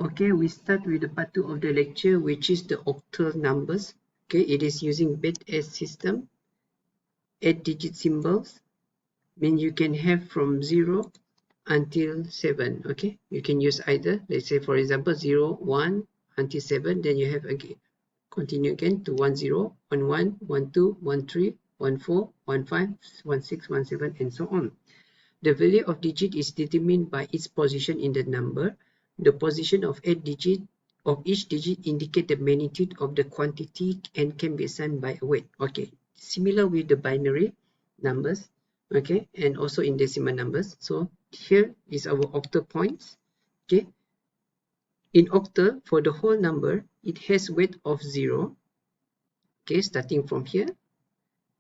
Okay, we start with the part 2 of the lecture, which is the octal numbers. Okay, it is using base system, 8-digit symbols. Mean you can have from 0 until 7. Okay, you can use either. Let's say, for example, 0, 1 until 7. Then you have again, continue again to 1, 0, 1, 1, 1, 2, 1, 3, 1, 4, 1, 5, 1, 6, 1, 7, and so on. The value of digit is determined by its position in the number. The position of each digit indicate the magnitude of the quantity and can be assigned by a weight. Okay, similar with the binary numbers, okay, and also in decimal numbers. So here is our octal points. Okay, in octal, for the whole number, it has weight of 0. Okay, starting from here,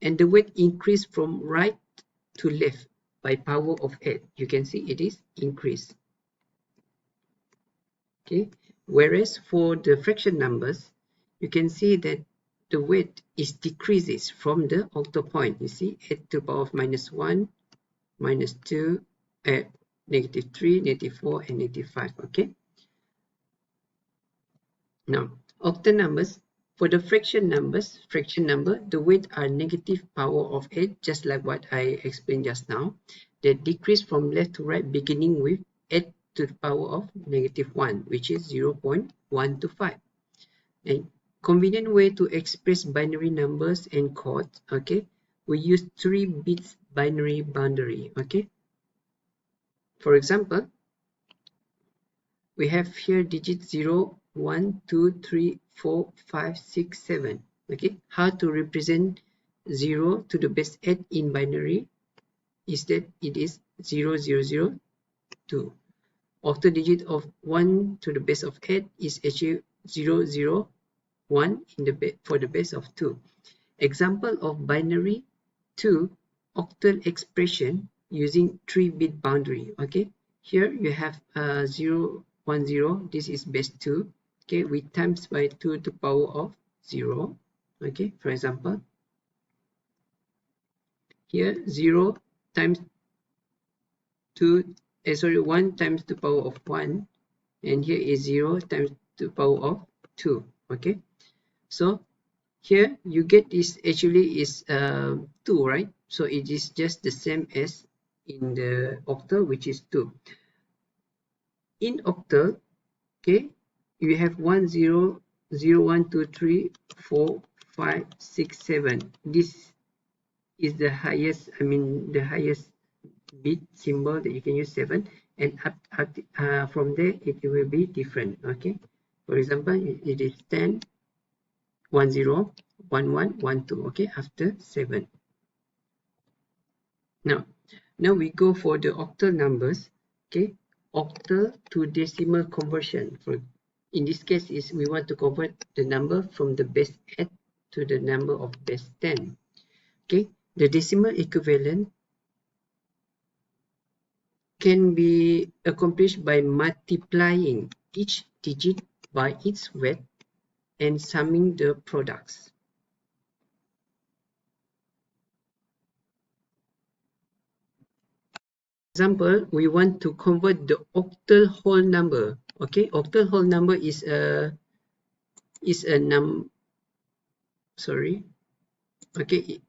and the weight increase from right to left by power of 8. You can see it is increased. Okay, whereas for the fraction numbers, you can see that the weight is decreases from the octal point. You see, 8 to the power of -1, -2, -3, -4, and -5. Okay, now octal numbers. For the fraction number, the weight are negative power of 8, just like what I explained just now. They decrease from left to right, beginning with 8 to the power of -1, which is 0.125. A convenient way to express binary numbers and codes, okay, we use 3 bits binary boundary. Okay, for example, we have here digit 0, 1, 2, 3, 4, 5, 6, 7. Okay, how to represent 0 to the base 8 in binary is that it is 0, 0, 0, 2. Octal digit of 1 to the base of 8 is actually 0, 0, 1 in the for the base of 2. Example of binary to octal expression using 3-bit boundary. Okay, here you have 0, 1, 0. This is base 2. Okay, we times by 2 to the power of 0. Okay, for example, here 0 times 2, 1 times the power of 1, and here is 0 times the power of 2. Okay, so here you get this actually is 2, right? So it is just the same as in the octal, which is 2. In octal, okay, you have 1, 0, 0, 1, 2, 3, 4, 5, 6, 7. This is the highest, the highest bit symbol that you can use, 7, and from there it will be different. Okay, for example, it is 10, 1, 0, 1, 1, 1, 2. Okay, after 7. Now we go for the octal numbers. Okay, octal to decimal conversion. For in this case is we want to convert the number from the base 8 to the number of base 10. Okay, the decimal equivalent can be accomplished by multiplying each digit by its weight and summing the products. Example, we want to convert the octal whole number. Okay, octal whole number is a okay,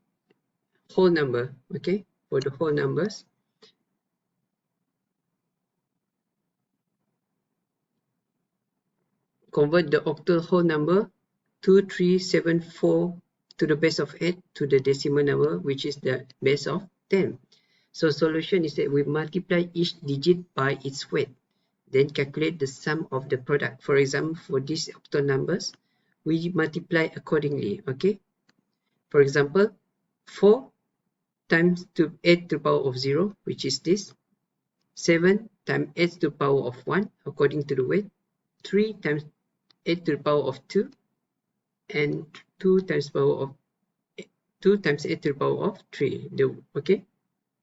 whole number. Okay, for the whole numbers, convert the octal whole number 2374 to the base of 8 to the decimal number, which is the base of 10. So solution is that we multiply each digit by its weight, then calculate the sum of the product. For example, for these octal numbers, we multiply accordingly. Okay, for example, 4 times 8 to the power of 0, which is this. 7 times 8 to the power of 1, according to the weight. 3 times 8 to the power of 2, and 2 times 8 to the power of 3. Okay,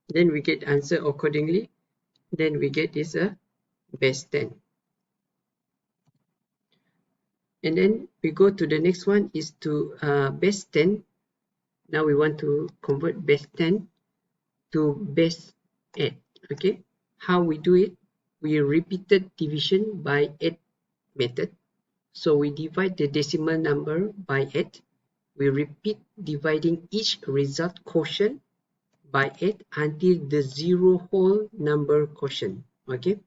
then we get answer accordingly. Then we get is a base 10. And then we go to the next one is to base 10. Now we want to convert base 10 to base 8. Okay, how we do it? We repeated division by 8 method. So we divide the decimal number by 8. We repeat dividing each result quotient by 8 until the zero whole number quotient. Okay,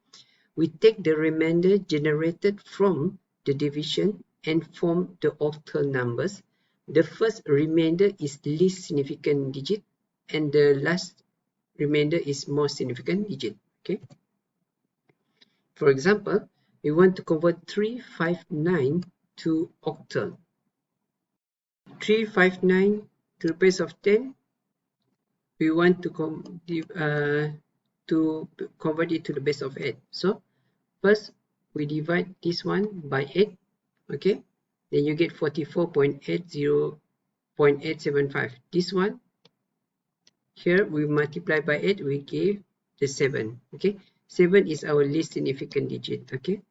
we take the remainder generated from the division and form the octal numbers. The first remainder is least significant digit and the last remainder is most significant digit. Okay, for example, we want to convert 359 to octal. 359 to the base of 10, we want to convert it to the base of 8. So first we divide this one by 8. Okay, then you get 44.80.875. This one here we multiply by 8, we give the 7. Okay, 7 is our least significant digit. Okay,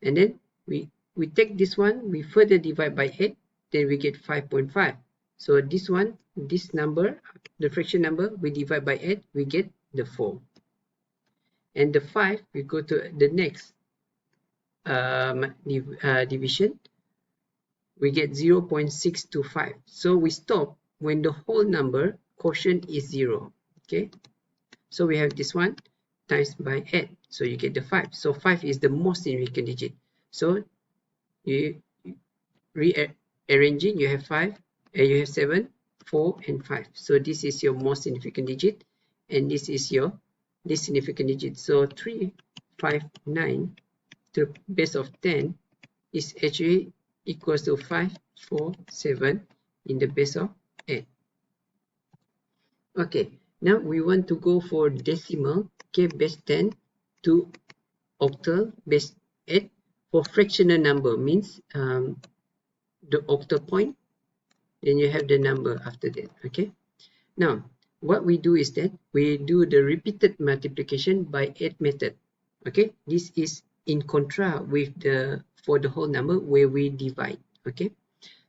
and then we take this one, we further divide by 8, then we get 5.5. So this one, this number, the fraction number, we divide by 8, we get the 4. And the 5, we go to the next division, we get 0.625. So we stop when the whole number quotient is 0. Okay, so we have this one times by 8, so you get the 5. So 5 is the most significant digit. So you rearranging, you have 5 and you have 7, 4 and 5. So this is your most significant digit and this is your least significant digit. So 359 to the base of 10 is actually equals to 547 in the base of 8. Okay, now we want to go for decimal. Okay, base 10 to octal base 8. For fractional number means the octal point, then you have the number after that. Okay, now what we do is that we do the repeated multiplication by 8 method. Okay, this is in contra with the for the whole number where we divide. Okay,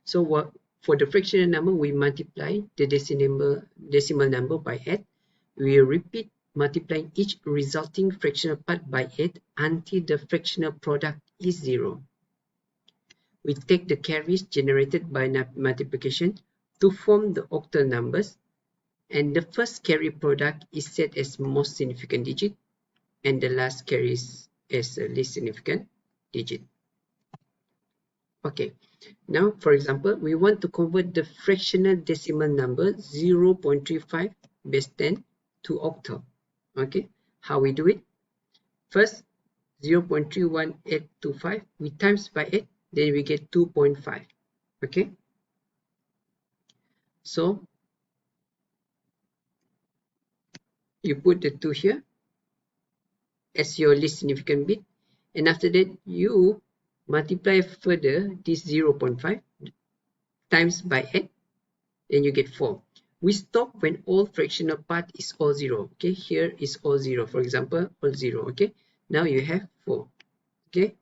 so what for the fractional number we multiply the decimal number by 8. We repeat multiplying each resulting fractional part by 8 until the fractional product is 0. We take the carries generated by multiplication to form the octal numbers, and the first carry product is set as most significant digit and the last carry is as the least significant digit. Okay, now for example, we want to convert the fractional decimal number 0.35 base 10 to octal. Okay, how we do it? First, 0.31825 we times by 8, then we get 2.5. Okay, so you put the 2 here as your least significant bit, and after that you multiply further this 0.5 times by 8, then you get 4. We stop when all fractional part is all 0. Okay, here is all 0, for example, all 0. Okay, now you have 4. Okay,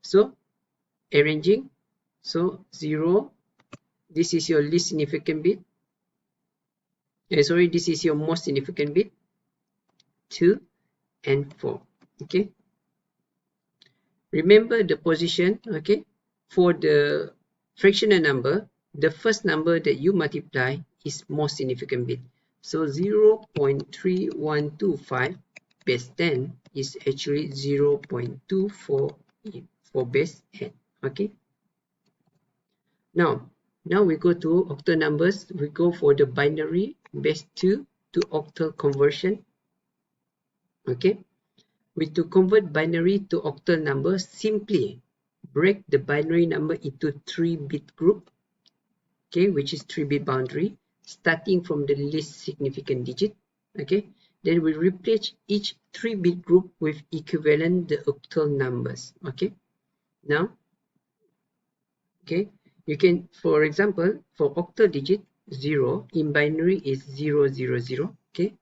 so arranging, so 0, this is your least significant bit, sorry, this is your most significant bit, 2 and 4. Okay, remember the position. Okay, for the fractional number, the first number that you multiply is most significant bit. So 0.3125 base 10 is actually 0.24 for base 8. Okay, now we go to octal numbers. We go for the binary base 2 to octal conversion. Okay, to convert binary to octal number, simply break the binary number into 3-bit group, okay, which is 3-bit boundary, starting from the least significant digit. Okay, then we replace each 3-bit group with equivalent the octal numbers. Okay, now, okay, you can, for example, for octal digit 0 in binary is 000. Okay,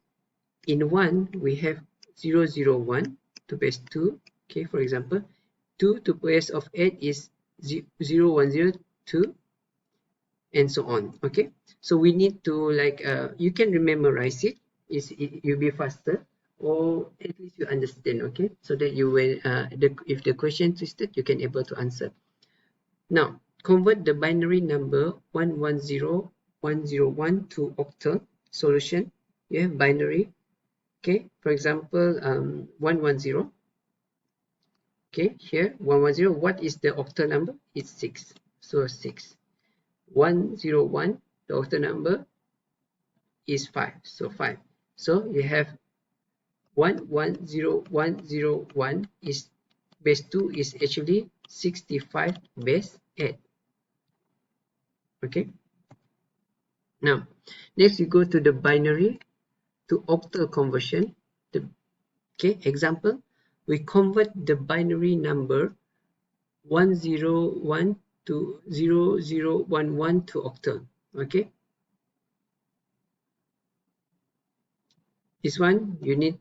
in 1 we have 001 to base 2. Okay, for example, 2 to base of 8 is 0102 and so on. Okay, so we need to like you can memorize it, you'll be faster, or at least you understand, okay? So that you will, if the question twisted, you can able to answer. Now, convert the binary number 110101 to octal. Solution, you have binary, okay? For example, 110. Okay, here 110. What is the octal number? It's 6. So 6. 101, the octal number is 5. So 5. So you have 110101 is base 2 is actually 65 base 8. Okay. Now, next you go to the binary to octal conversion. Okay, example, we convert the binary number 101 to 0011 to octal. Okay, this one you need,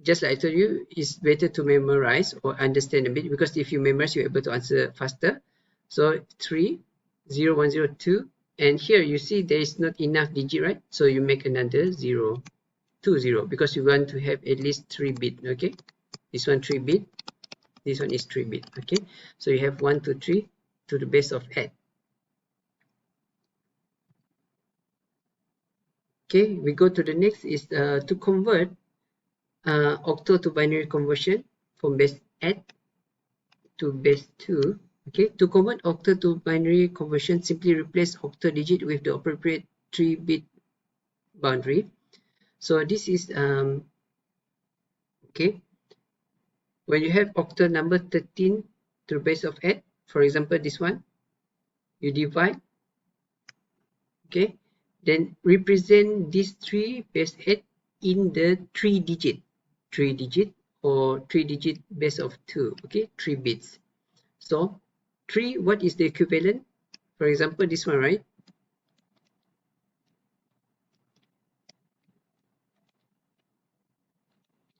just like I told you, it's better to memorize or understand a bit, because if you memorize, you're able to answer faster. So 3 0 1 0 2, and here you see there is not enough digit, right? So you make another 0 2 0, because you want to have at least 3 bit. Okay, this one 3 bit, this one is 3 bit. Okay, so you have 1 2 3 to the base of 8. Okay, we go to the next is to convert octal to binary conversion from base 8 to base 2. Okay, to convert octal to binary conversion, simply replace octal digit with the appropriate 3-bit boundary. So this is okay, when you have octal number 13 to the base of 8, for example this one, you divide, okay, then represent these 3 base 8 in the 3 digit or 3 digit base of 2. Okay, 3 bits. So 3, what is the equivalent? For example this one, right?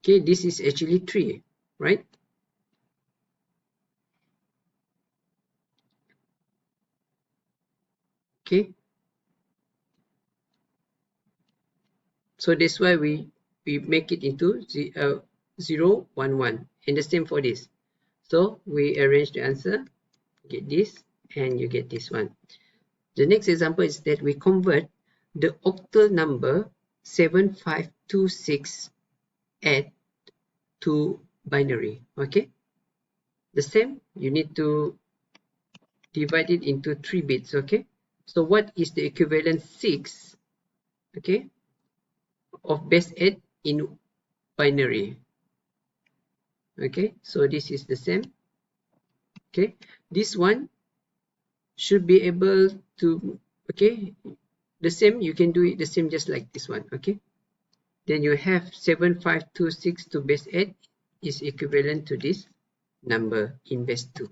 Okay, this is actually 3, right? Okay, so that's why we make it into 0 1 1, and the same for this. So we arrange the answer, get this, and you get this one. The next example is that we convert the octal number 7526 to binary. Okay, the same, you need to divide it into 3 bits. Okay, so what is the equivalent 6, okay, of base 8 in binary? Okay, so this is the same. Okay, this one should be able to, okay, the same, you can do it the same just like this one. Okay, then you have 7526 to base 8 is equivalent to this number in base 2.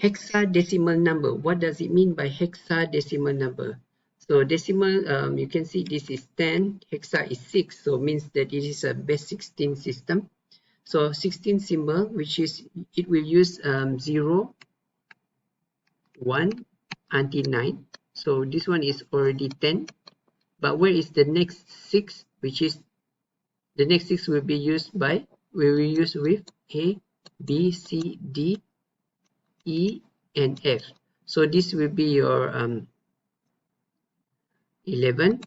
Hexadecimal number, what does it mean by hexadecimal number? So decimal, you can see this is 10, hexa is 6, so means that it is a base 16 system. So 16 symbol, which is, it will use 0 1 until 9. So this one is already 10, but where is the next 6, which is the next 6 will be used by, we will use with A, B, C, D, E, and F. So this will be your 11,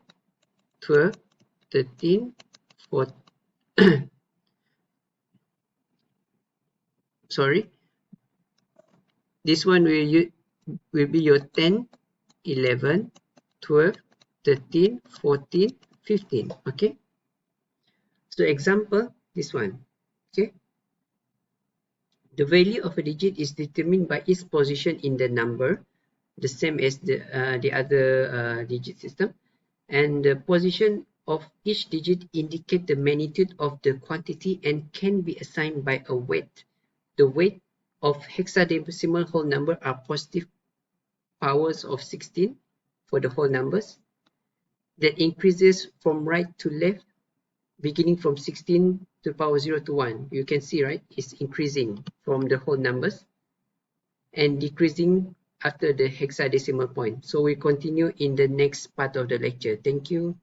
12, 13, 14, sorry, this one will be your 10, 11, 12, 13, 14, 15. Okay, so example, this one. Okay, the value of a digit is determined by its position in the number, the same as the other digit system, and the position of each digit indicate the magnitude of the quantity and can be assigned by a weight. The weight of hexadecimal whole number are positive powers of 16 for the whole numbers, that increases from right to left, beginning from 16 to the power 0 to 1. You can see, right, it's increasing from the whole numbers and decreasing after the hexadecimal point. So we continue in the next part of the lecture. Thank you.